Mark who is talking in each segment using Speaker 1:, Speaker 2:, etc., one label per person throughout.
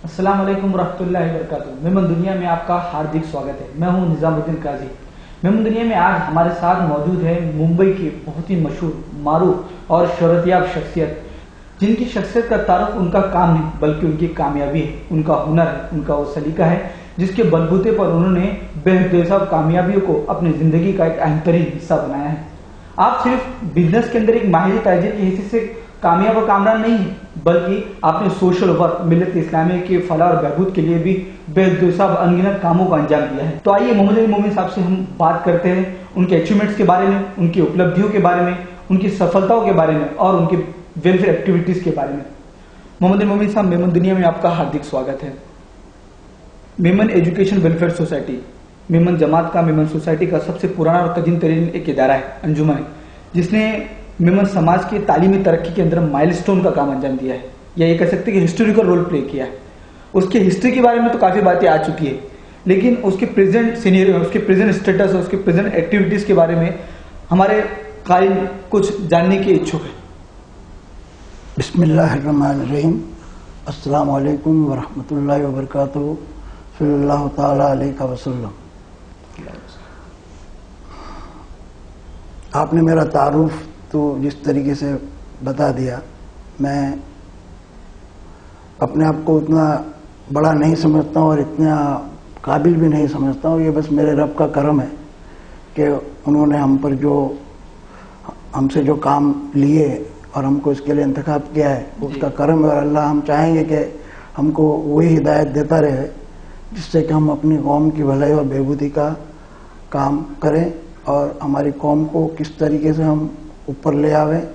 Speaker 1: अस्सलाम वालेकुम रहमतुल्लाहि व बरकातुहू। मेमन दुनिया में आपका हार्दिक स्वागत है। मैं हूं निजामुद्दीन काजी। मेमन दुनिया में आज हमारे साथ मौजूद है मुंबई की बहुत ही मशहूर, मारूफ और शोहरतयाब शख्सियत, जिनकी शख्सियत का तारुफ उनका काम नहीं बल्कि उनकी कामयाबी है, उनका हुनर है, उनका वो सलीका है जिसके बलबूते पर उन्होंने बेहद कामयाबियों को अपनी जिंदगी का एक अहम तरीन हिस्सा बनाया है। आप सिर्फ बिजनेस के अंदर एक माहिर ताजिर की हैसियत से कामयाब और कामरान नहीं है, बल्कि आपने सोशल वर्क, मिल्लत इस्लामी के फलाह और बहबूद के लिए भी बेहद अनगिनत कामों को अंजाम दिया है। तो आइए मोहम्मद मोमिन साहब से हम बात करते हैं उनके अचीवमेंट्स के बारे में, उनकी उपलब्धियों के बारे में, उनकी सफलताओं के बारे में और उनके वेलफेयर एक्टिविटीज के बारे में। मोहम्मद मोमिन साहब, मेमन दुनिया में आपका हार्दिक स्वागत है। Memon education welfare society, Memon Jamaat का, मेमन सोसाइटी का सबसे पुराना और कदीम तरीन एक इदारा है, अंजुमन है, जिसने मेमन समाज की तालीमी तरक्की के अंदर माइलस्टोन का काम अंजाम दिया है, या ये कह सकते हैं कि हिस्टोरिकल रोल प्ले किया है। उसके हिस्ट्री के बारे में तो काफी बातें आ चुकी है, लेकिन उसके प्रेजेंट सीनियर, उसके प्रेजेंट स्टेटस और उसके प्रेजेंट एक्टिविटीज के बारे में हमारे कारिन कुछ जानने के इच्छुक है।
Speaker 2: बिस्मिल्लाहिर्रहमानिर्रहीम। अस्सलाम वालेकुम व रहमतुल्लाहि व बरकातुहू। सल्लल्लाहु तआला अलैहि वसल्लम। आपने मेरा तारुफ तो जिस तरीके से बता दिया, मैं अपने आप को उतना बड़ा नहीं समझता हूँ और इतना काबिल भी नहीं समझता हूँ। ये बस मेरे रब का करम है कि उन्होंने हम पर हमसे जो काम लिए और हमको इसके लिए इंतखाब किया है, उसका करम है। और अल्लाह, हम चाहेंगे कि हमको वही हिदायत देता रहे जिससे कि हम अपनी कौम की भलाई और बेबूदी का काम करें और हमारी कौम को किस तरीके से हम ऊपर ले आवें,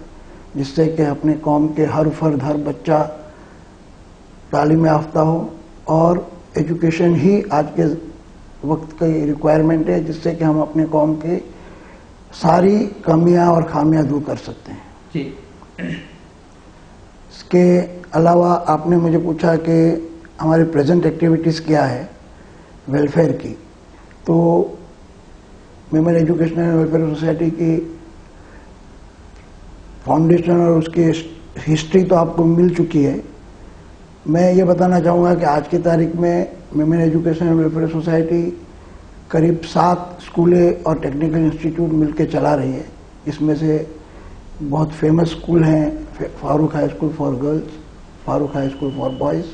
Speaker 2: जिससे कि अपनी कौम के हर फर्द, हर बच्चा तालीम याफ्ता हो। और एजुकेशन ही आज के वक्त की रिक्वायरमेंट है, जिससे कि हम अपनी कौम की सारी कमियां और खामियां दूर कर सकते हैं
Speaker 1: जी।
Speaker 2: इसके अलावा आपने मुझे पूछा कि हमारी प्रेजेंट एक्टिविटीज़ क्या है वेलफेयर की। तो मेमन एजुकेशनल वेलफेयर सोसाइटी की फाउंडेशन और उसकी हिस्ट्री तो आपको मिल चुकी है। मैं ये बताना चाहूँगा कि आज की तारीख में मेमन एजुकेशनल वेलफेयर सोसाइटी करीब 7 स्कूलें और टेक्निकल इंस्टीट्यूट मिलकर चला रही है। इसमें से बहुत फेमस स्कूल हैं Farooq high school for girls, Farooq high school for boys,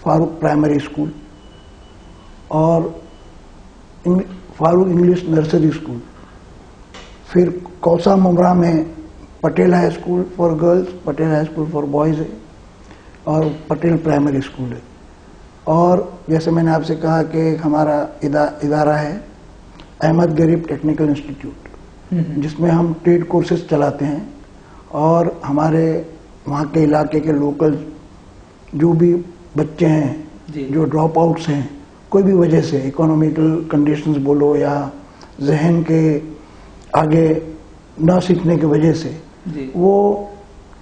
Speaker 2: Farooq primary school और फारूक इंग्लिश नर्सरी स्कूल। फिर कौसा मुमरा में Patel high school for girls, Patel high school for boys है और पटेल प्राइमरी स्कूल है। और जैसे मैंने आपसे कहा कि हमारा इदारा है अहमद गरीब टेक्निकल इंस्टीट्यूट, जिसमें हम ट्रेड कोर्सेज चलाते हैं और हमारे वहाँ के इलाके के लोकल जो भी बच्चे हैं जो ड्रॉप आउट्स हैं कोई भी वजह से, इकोनॉमिकल कंडीशंस बोलो या जहन के आगे न सीखने की वजह से, वो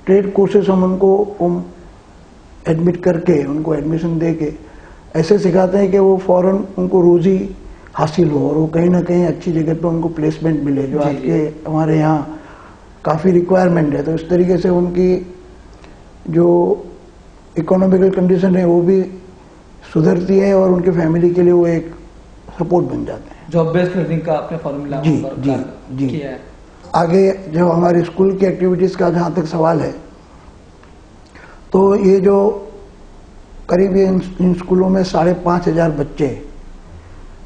Speaker 2: ट्रेड कोर्सेज हम उनको एडमिट करके, उनको एडमिशन दे के ऐसे सिखाते हैं कि वो फौरन उनको रोजी हासिल हो और वो कहीं ना कहीं अच्छी जगह पे उनको प्लेसमेंट मिले, जो आज के हमारे यहाँ काफ़ी रिक्वायरमेंट है। तो इस तरीके से उनकी जो इकोनॉमिकल कंडीशन है वो भी सुधरती है और उनके फैमिली के लिए वो एक सपोर्ट बन जाते हैं।
Speaker 1: जॉब बेस्ड लर्निंग का आपने फॉर्मूला
Speaker 2: जी
Speaker 1: किया है।
Speaker 2: आगे जब हमारे स्कूल की एक्टिविटीज़ का जहाँ तक सवाल है, तो ये जो करीब इन स्कूलों में 5,500 बच्चे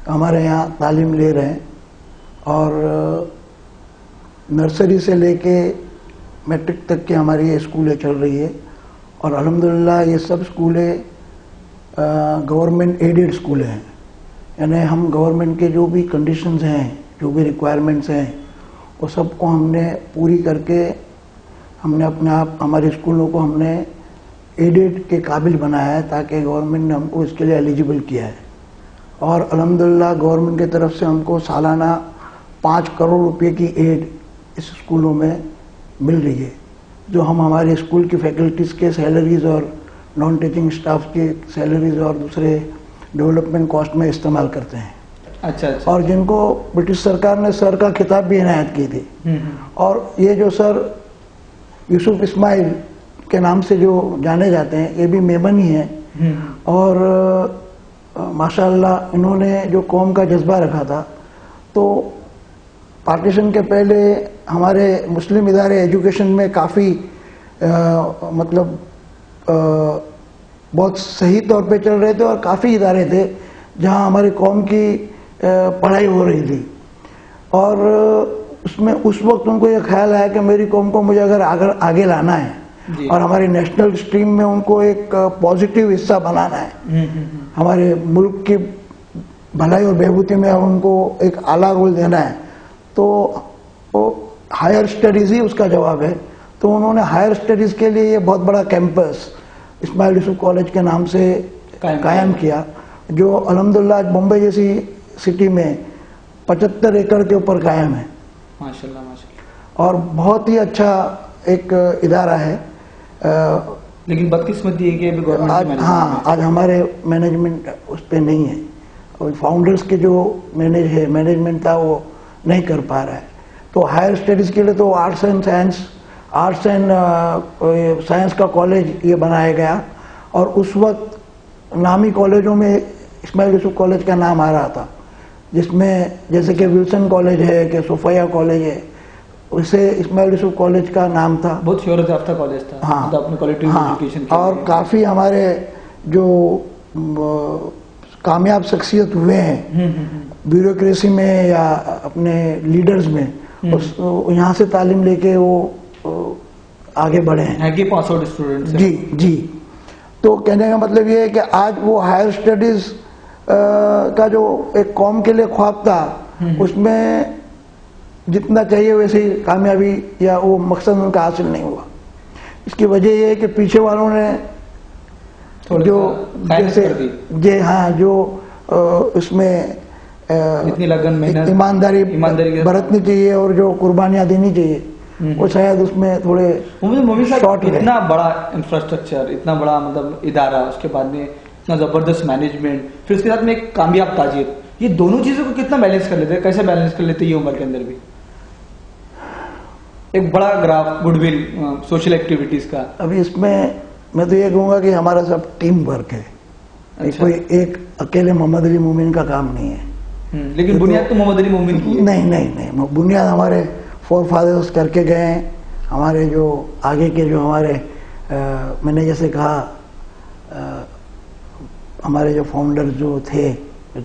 Speaker 2: हमारे यहाँ तालीम ले रहे हैं और नर्सरी से लेके मैट्रिक तक की हमारी ये स्कूलें चल रही है। और अल्हम्दुलिल्लाह ये सब स्कूलें गवर्नमेंट एडेड स्कूलें हैं, यानी हम गवर्नमेंट के जो भी कंडीशंस हैं, जो भी रिक्वायरमेंट्स हैं, वो सबको हमने पूरी करके हमने अपने आप हमारे स्कूलों को हमने एडेड के काबिल बनाया है, ताकि गवर्नमेंट ने हमको इसके लिए एलिजिबल किया है। और अल्हम्दुलिल्लाह गवर्नमेंट की तरफ से हमको सालाना 5 करोड़ रुपए की एड इस स्कूलों में मिल रही है, जो हम हमारे स्कूल की फैकल्टीज़ के सैलरीज और नॉन टीचिंग स्टाफ की सैलरीज और दूसरे डेवलपमेंट कॉस्ट में इस्तेमाल करते हैं।
Speaker 1: अच्छा।
Speaker 2: और जिनको ब्रिटिश सरकार ने सर का खिताब भी इनायत की थी। और ये जो सर यूसुफ इस्माइल के नाम से जो जाने जाते हैं, ये भी मेमन ही हैं। और माशाअल्लाह इन्होंने जो कौम का जज्बा रखा था, तो पार्टीशन के पहले हमारे मुस्लिम इदारे एजुकेशन में काफ़ी मतलब बहुत सही तौर पे चल रहे थे, और काफ़ी इदारे थे जहां हमारी कौम की पढ़ाई हो रही थी। और उसमें उस वक्त उनको ये ख्याल आया कि मेरी कौम को मुझे अगर आगे लाना है और हमारी नेशनल स्ट्रीम में उनको एक पॉजिटिव हिस्सा बनाना है, हमारे मुल्क की भलाई और बहबूदी में अब उनको एक आला रोल देना है, तो वो हायर स्टडीज़ ही उसका जवाब है। तो उन्होंने हायर स्टडीज़ के लिए ये बहुत बड़ा कैंपस इस्माइल यूसुफ कॉलेज के नाम से कायम किया, जो अल्हम्दुलिल्लाह आज मुंबई जैसी सिटी में 75 एकड़ के ऊपर कायम है।
Speaker 1: माशाल्लाह माशाल्लाह।
Speaker 2: और बहुत ही अच्छा एक इदारा है।
Speaker 1: लेकिन बदकिस्मती है कि अभी गवर्नमेंट
Speaker 2: आज हमारे मैनेजमेंट उस पर नहीं है, और फाउंडर्स के जो मैनेजमेंट था वो नहीं कर पा रहा है। तो हायर स्टडीज़ के लिए तो आर्ट्स एंड साइंस का कॉलेज ये बनाया गया, और उस वक्त नामी कॉलेजों में इस्माइल यूसुफ कॉलेज का नाम आ रहा था, जिसमें जैसे कि विल्सन कॉलेज है, कि सोफिया कॉलेज है, उसे इस्माइल यूसुफ कॉलेज का नाम था।
Speaker 1: बहुत शोहरत याफ्ता कॉलेज था।
Speaker 2: हाँ,
Speaker 1: अपने क्वालिटी एजुकेशन के
Speaker 2: और काफ़ी हमारे जो कामयाब शख्सियत हुए हैं ब्यूरोक्रेसी में या अपने लीडर्स में, यहाँ से तालीम लेके वो आगे बढ़े हैं
Speaker 1: कि पास आउट स्टूडेंट्स।
Speaker 2: जी जी। तो कहने का मतलब ये है कि आज वो हायर स्टडीज का जो एक कौम के लिए ख्वाब था, उसमें जितना चाहिए वैसे ही कामयाबी या वो मकसद उनका हासिल नहीं हुआ। इसकी वजह ये है कि पीछे वालों ने जो जैसे हाँ जो इसमें
Speaker 1: इतनी लगन मेहनत
Speaker 2: ईमानदारी बरतनी चाहिए और जो कुर्बानियां देनी चाहिए, वो शायद उसमें थोड़े शॉर्ट रहे।
Speaker 1: इतना बड़ा इंफ्रास्ट्रक्चर, इतना बड़ा मतलब इदारा, उसके बाद में इतना जबरदस्त मैनेजमेंट, फिर उसके साथ में एक कामयाब ताजिर, ये दोनों चीजों को कितना बैलेंस कर लेते हैं, कैसे बैलेंस कर लेते हैं ये उम्र के अंदर भी? एक बड़ा ग्राफ गुडविल सोशल एक्टिविटीज का।
Speaker 2: अभी इसमें मैं तो ये कहूँगा कि हमारा सब टीम वर्क है। अच्छा। कोई एक अकेले मोहम्मद अली मोमिन का काम नहीं है।
Speaker 1: लेकिन बुनियाद तो मोहम्मद अली मोमिन की है।
Speaker 2: नहीं, बुनियाद हमारे फोर फादर्स करके गए हैं। हमारे जो आगे के जो हमारे मैंने जैसे कहा हमारे जो फाउंडर जो थे,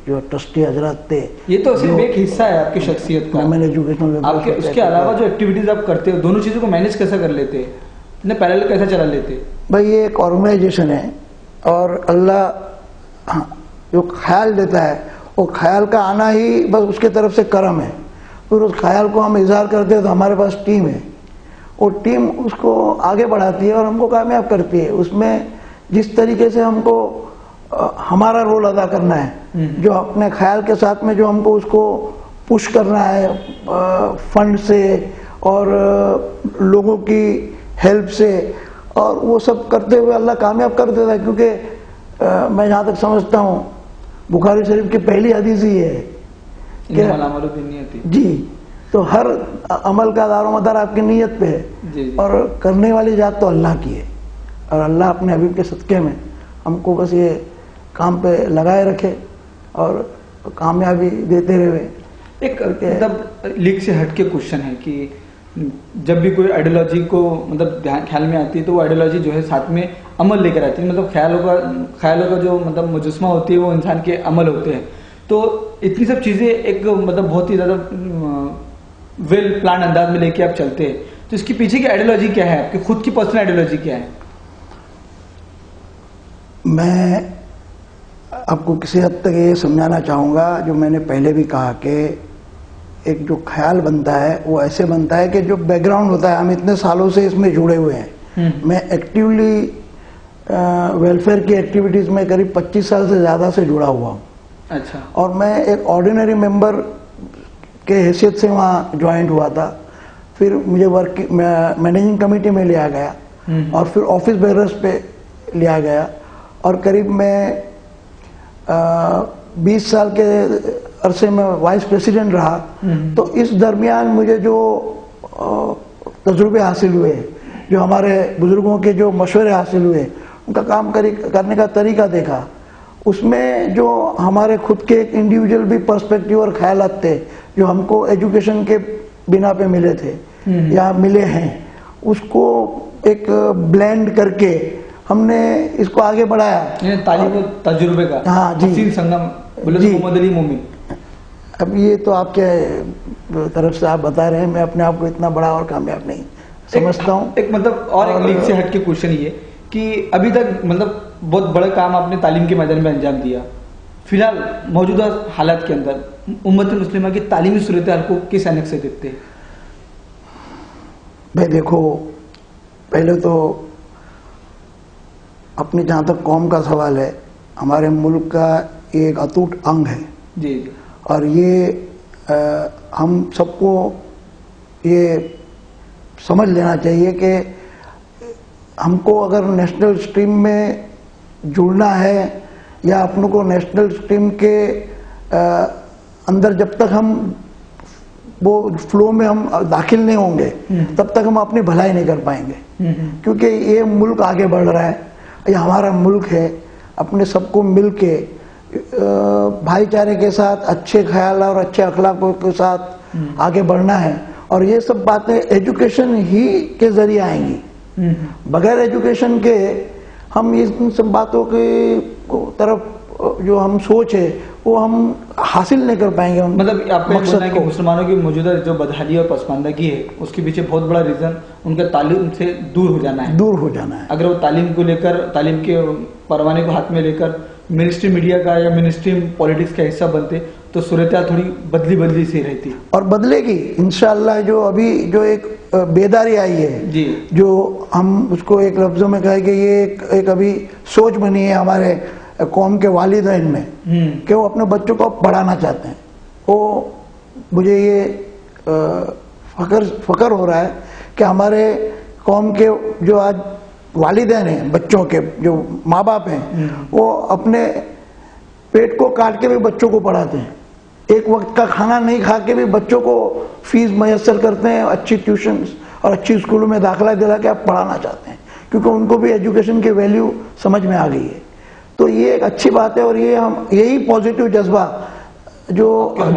Speaker 2: जो ट्रस्टी हजरत थे,
Speaker 1: ये तो सिर्फ एक हिस्सा है आपकी शख्सियत का।
Speaker 2: मैंने एजुकेशन
Speaker 1: आपके उसके अलावा जो एक्टिविटीज आप करते हो, दोनों चीजों को मैनेज कैसे कर लेते हैं, इतने पैरेलल कैसे चला लेते?
Speaker 2: भाई ये एक ऑर्गेनाइजेशन है, और अल्लाह जो ख्याल देता है, वो ख्याल का आना ही बस उसके तरफ से करम है। फिर उस ख्याल को हम इजहार करते हैं तो हमारे पास टीम है, वो टीम उसको आगे बढ़ाती है और हमको कामयाब करती है। उसमें जिस तरीके से हमको हमारा रोल अदा करना है, जो अपने ख्याल के साथ में जो हमको उसको पुश करना है फंड से और लोगों की हेल्प से, और वो सब करते हुए अल्लाह कामयाब कर देता है। क्योंकि मैं जहाँ तक समझता हूँ बुखारी शरीफ की पहली हदीस ही है कि जी, तो हर अमल का दारोमदार आपकी नीयत पे है, और करने वाली जात तो अल्लाह की है। और अल्लाह अपने हबीब के सदक़े में हमको बस ये काम पे लगाए रखे और कामयाबी देते रहे।
Speaker 1: एक मतलब लीक से हटके क्वेश्चन है कि जब भी कोई आइडियोलॉजी को मतलब ख्याल में आती है, तो वो आइडियोलॉजी जो है साथ में अमल लेकर आती है। मतलब ख्यालों का जो मतलब मुजस्मा होती है वो इंसान के अमल होते हैं। तो इतनी सब चीजें एक मतलब बहुत ही ज्यादा वेल प्लान अंदाज में लेके आप चलते हैं, तो इसके पीछे की आइडियोलॉजी क्या है, आपकी खुद की पर्सनल आइडियोलॉजी क्या है?
Speaker 2: मैं आपको किसी हद तक ये समझाना चाहूँगा, जो मैंने पहले भी कहा कि एक जो ख्याल बनता है वो ऐसे बनता है कि जो बैकग्राउंड होता है, हम इतने सालों से इसमें जुड़े हुए हैं। मैं एक्टिवली वेलफेयर की एक्टिविटीज़ में करीब 25 साल से ज़्यादा से जुड़ा हुआ हूँ।
Speaker 1: अच्छा।
Speaker 2: और मैं एक ऑर्डिनरी मेंबर के हैसियत से वहाँ ज्वाइंट हुआ था, फिर मुझे मैनेजिंग कमेटी में लिया गया, और फिर ऑफिस बेरर्स पे लिया गया, और करीब मैं 20 साल के अरसे में वाइस प्रेसिडेंट रहा। तो इस दरमियान मुझे जो तजुर्बे हासिल हुए, जो हमारे बुजुर्गों के जो मशवरे हासिल हुए, उनका काम करने का तरीका देखा, उसमें जो हमारे खुद के एक इंडिविजुअल भी पर्सपेक्टिव और ख्यालात थे जो हमको एजुकेशन के बिना पे मिले थे या मिले हैं, उसको एक ब्लेंड करके हमने इसको आगे बढ़ाया।
Speaker 1: तालीम और तजुर्बे का
Speaker 2: हाँ जी,
Speaker 1: हसीन संगम बोले तो मोहम्मद अली मोमिन।
Speaker 2: अब ये तो आपके तरफ से आप बता रहे हैं, मैं अपने आप को इतना बड़ा और कामयाब नहीं समझता हूँ।
Speaker 1: एक मतलब और एक लीग से हट के क्वेश्चन ये कि अभी तक मतलब बहुत बड़ा काम आपने तालीम के मैदान में अंजाम दिया, फिलहाल मौजूदा हालात के अंदर उम्मत मुस्लिमा की तालीमी सूरत हाल को किस ऐनक से देखते हैं?
Speaker 2: भाई देखो, पहले तो अपनी जहाँ तक कौम का सवाल है, हमारे मुल्क का एक अटूट अंग है
Speaker 1: जी,
Speaker 2: और ये हम सबको ये समझ लेना चाहिए कि हमको अगर नेशनल स्ट्रीम में जुड़ना है या अपनों को नेशनल स्ट्रीम के अंदर जब तक हम वो फ्लो में हम दाखिल नहीं होंगे तब तक हम अपनी भलाई नहीं कर पाएंगे, क्योंकि ये मुल्क आगे बढ़ रहा है, ये हमारा मुल्क है। अपने सबको मिल के भाईचारे के साथ, अच्छे ख्याल और अच्छे अखलाकों के साथ आगे बढ़ना है, और ये सब बातें एजुकेशन ही के जरिए आएंगी। बगैर एजुकेशन के हम इन सब बातों के तरफ जो हम सोच है वो हम हासिल नहीं कर पाएंगे।
Speaker 1: मतलब आपको बोलना है कि मुसलमानों की मौजूदा जो बदहाली और पसमानदगी है उसके पीछे बहुत बड़ा रीजन उनका तालीम से दूर हो जाना है।
Speaker 2: दूर हो जाना है।
Speaker 1: अगर वो तालीम को लेकर, तालीम के परवाने को हाथ में लेकर मिनिस्ट्री मीडिया का या मिनिस्ट्री पॉलिटिक्स का हिस्सा बनते तो सूरत थोड़ी बदली सी रहती
Speaker 2: और बदलेगी इंशाअल्लाह। जो अभी जो एक बेदारी आई है
Speaker 1: जी, जो
Speaker 2: हम उसको एक लफ्जों में कहें कि ये एक अभी सोच बनी है हमारे कौम के वालिदैन में कि वो अपने बच्चों को पढ़ाना चाहते हैं। वो मुझे ये फकर हो रहा है कि हमारे कौम के जो आज वालिदैन हैं, बच्चों के जो माँ बाप हैं, वो अपने पेट को काट के भी बच्चों को पढ़ाते हैं। एक वक्त का खाना नहीं खा के भी बच्चों को फीस मैसर करते हैं, अच्छी ट्यूशन्स और अच्छी स्कूलों में दाखिला दिला के आप पढ़ाना चाहते हैं, क्योंकि उनको भी एजुकेशन की वैल्यू समझ में आ गई है। तो ये एक अच्छी बात है और ये हम यही पॉजिटिव जज्बा जो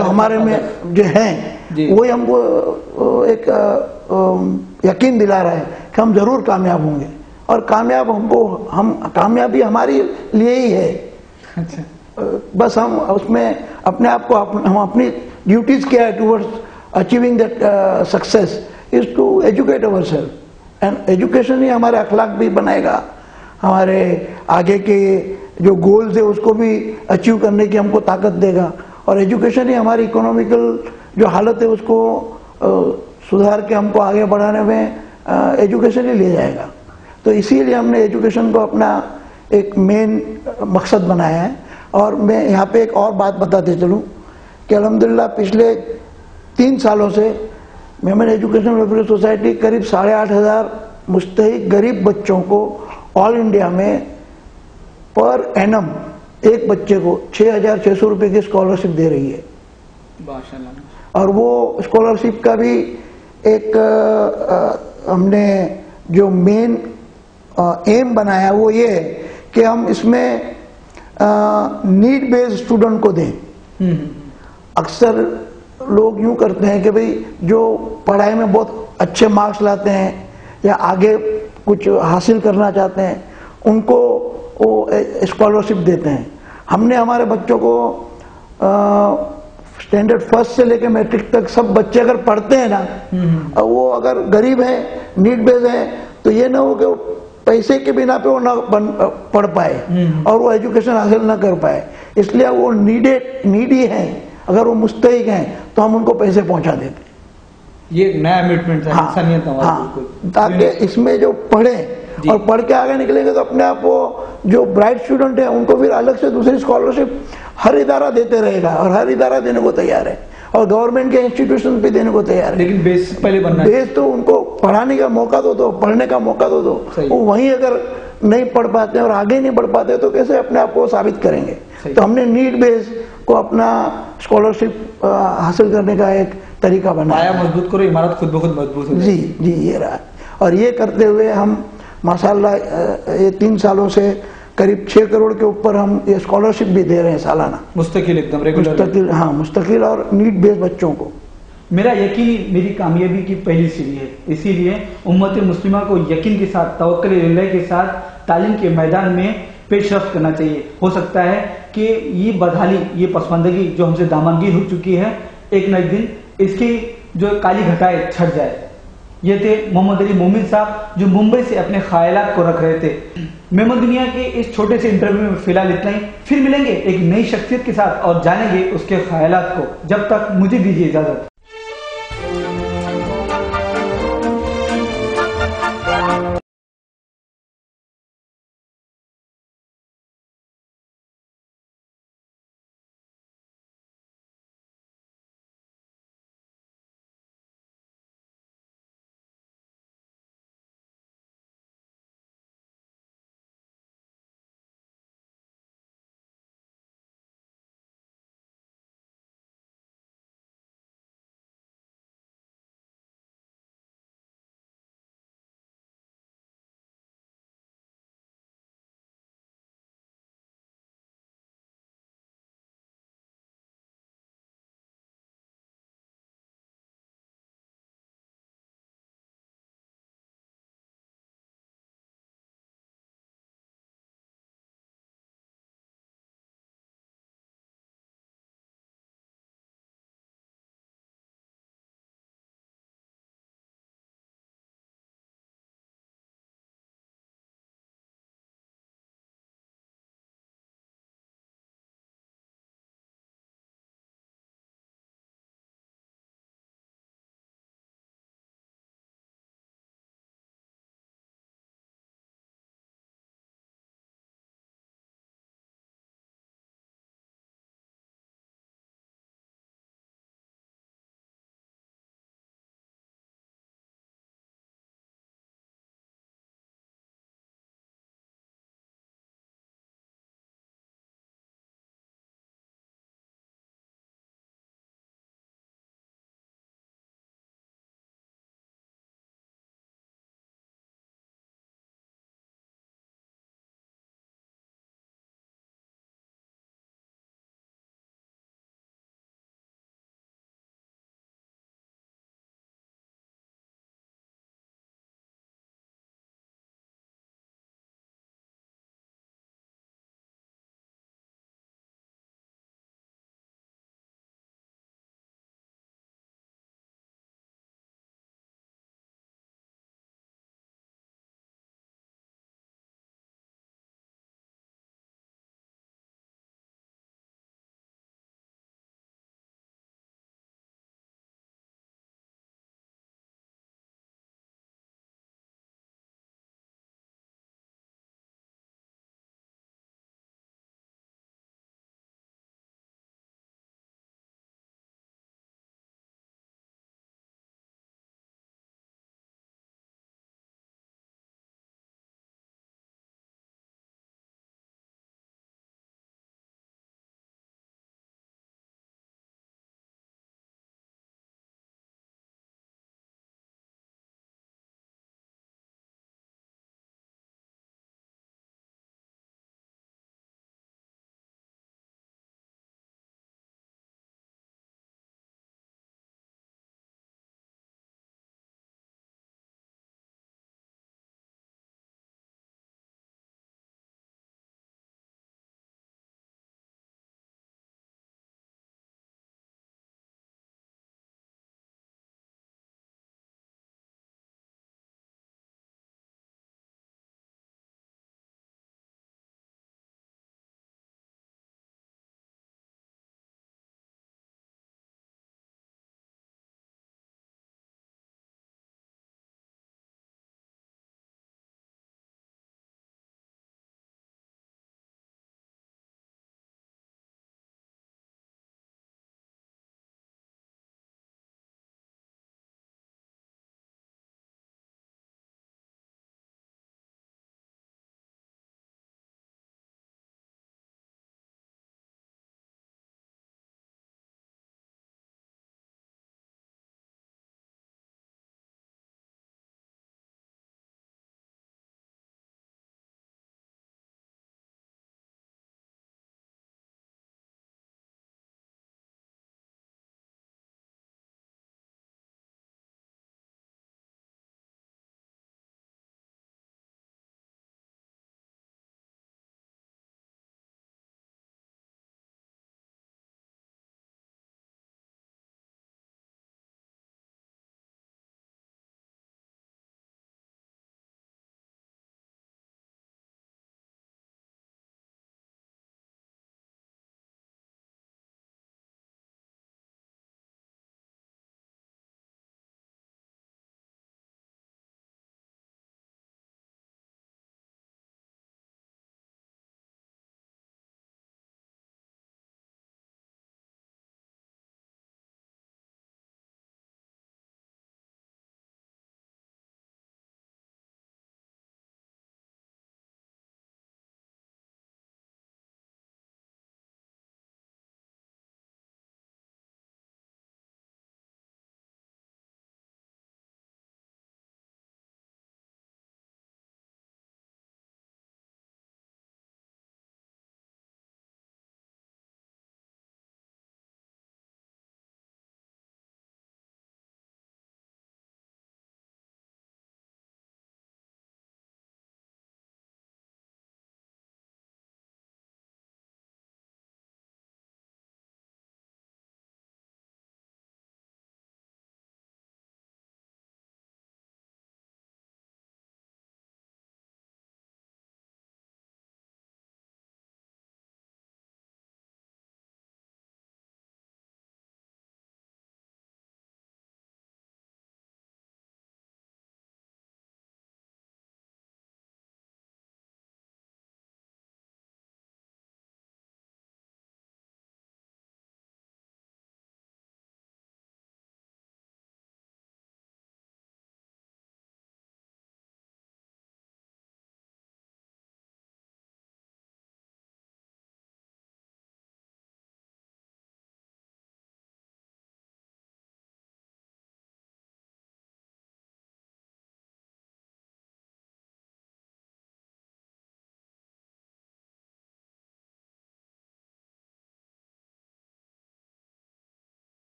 Speaker 2: हमारे में जो है वही हमको एक यकीन दिला रहा है कि हम जरूर कामयाब होंगे, और कामयाबी हमारी लिए ही है।
Speaker 1: अच्छा,
Speaker 2: बस हम उसमें अपने आप को हम अपनी ड्यूटीज क्या है towards achieving that success is to educate ourself, and education ही हमारे अखलाक भी बनाएगा, हमारे आगे के जो गोल्स है उसको भी अचीव करने की हमको ताकत देगा, और एजुकेशन ही हमारी इकोनॉमिकल जो हालत है उसको सुधार के हमको आगे बढ़ाने में एजुकेशन ही ले जाएगा। तो इसीलिए हमने एजुकेशन को अपना एक मेन मकसद बनाया है। और मैं यहाँ पे एक और बात बताते चलूँ कि अल्हम्दुलिल्लाह पिछले 3 सालों से मेमन एजुकेशन वेलफेयर सोसाइटी करीब 8,500 मुस्तहिक गरीब बच्चों को ऑल इंडिया में पर एनम एक बच्चे को 6,600 रुपये की स्कॉलरशिप दे रही है। और वो स्कॉलरशिप का भी एक हमने जो मेन एम बनाया वो ये है कि हम इसमें नीड बेस्ड स्टूडेंट को दें। अक्सर लोग यूं करते हैं कि भाई जो पढ़ाई में बहुत अच्छे मार्क्स लाते हैं या आगे कुछ हासिल करना चाहते हैं उनको वो स्कॉलरशिप देते हैं। हमने हमारे बच्चों को स्टैंडर्ड फर्स्ट से लेकर मैट्रिक तक सब बच्चे अगर पढ़ते हैं ना, वो अगर गरीब है, नीड बेस्ड है, तो ये ना हो कि पैसे के बिना पे वो ना पढ़ पाए और वो एजुकेशन हासिल ना कर पाए। इसलिए वो नीडी हैं, अगर वो मुस्तहिक हैं तो हम उनको पैसे पहुंचा देते हैं।
Speaker 1: ये नया कमिटमेंट है, इंसानियत है।
Speaker 2: हाँ, ताकि इसमें जो पढ़े और पढ़ के आगे निकलेंगे तो अपने आप वो जो ब्राइट स्टूडेंट है उनको फिर अलग से दूसरी स्कॉलरशिप हर इदारा देते रहेगा, और हर इदारा देने को तैयार है, और गवर्नमेंट के इंस्टीट्यूशन भी देने को तैयार है।
Speaker 1: लेकिन बेस पहले बनना,
Speaker 2: बेस तो उनको पढ़ाने का मौका दो, पढ़ने का मौका दो। वो वहीं अगर नहीं पढ़ पाते और आगे नहीं बढ़ पाते तो कैसे अपने आप को साबित करेंगे। तो हमने नीड बेस को अपना स्कॉलरशिप हासिल करने का एक तरीका बनाया।
Speaker 1: पाया मजबूत करो, इमारत खुद ब खुद मजबूत हो
Speaker 2: जी, ये रहा। और ये करते हुए हम माशाल्लाह ये 3 सालों से करीब 6 करोड़ के ऊपर हम ये स्कॉलरशिप भी दे रहे हैं सालाना,
Speaker 1: मुस्तकिल एकदम रेगुलर।
Speaker 2: मुस्तकिल, हाँ मुस्तकिल और नीड बेस्ड बच्चों को।
Speaker 1: मेरा यकीन मेरी कामयाबी की पहली सीढ़ी है, इसीलिए उम्मत मुस्लिमा को यकीन के साथ तवक्कुल इल्लाह के साथ तालीम के मैदान में पेशरफ्त करना चाहिए। हो सकता है कि ये बदहाली, ये पसमानदगी जो हमसे दामनगीर हो चुकी है, एक न एक दिन इसकी जो काली घटाएं छट जाए। ये थे मोहम्मद अली मोमिन साहब जो मुंबई से अपने ख्यालात को रख रहे थे। मेमन दुनिया के इस छोटे से इंटरव्यू में फिलहाल इतना ही। फिर मिलेंगे एक नई शख्सियत के साथ और जानेंगे उसके ख्यालात को। जब तक मुझे दीजिए इजाजत।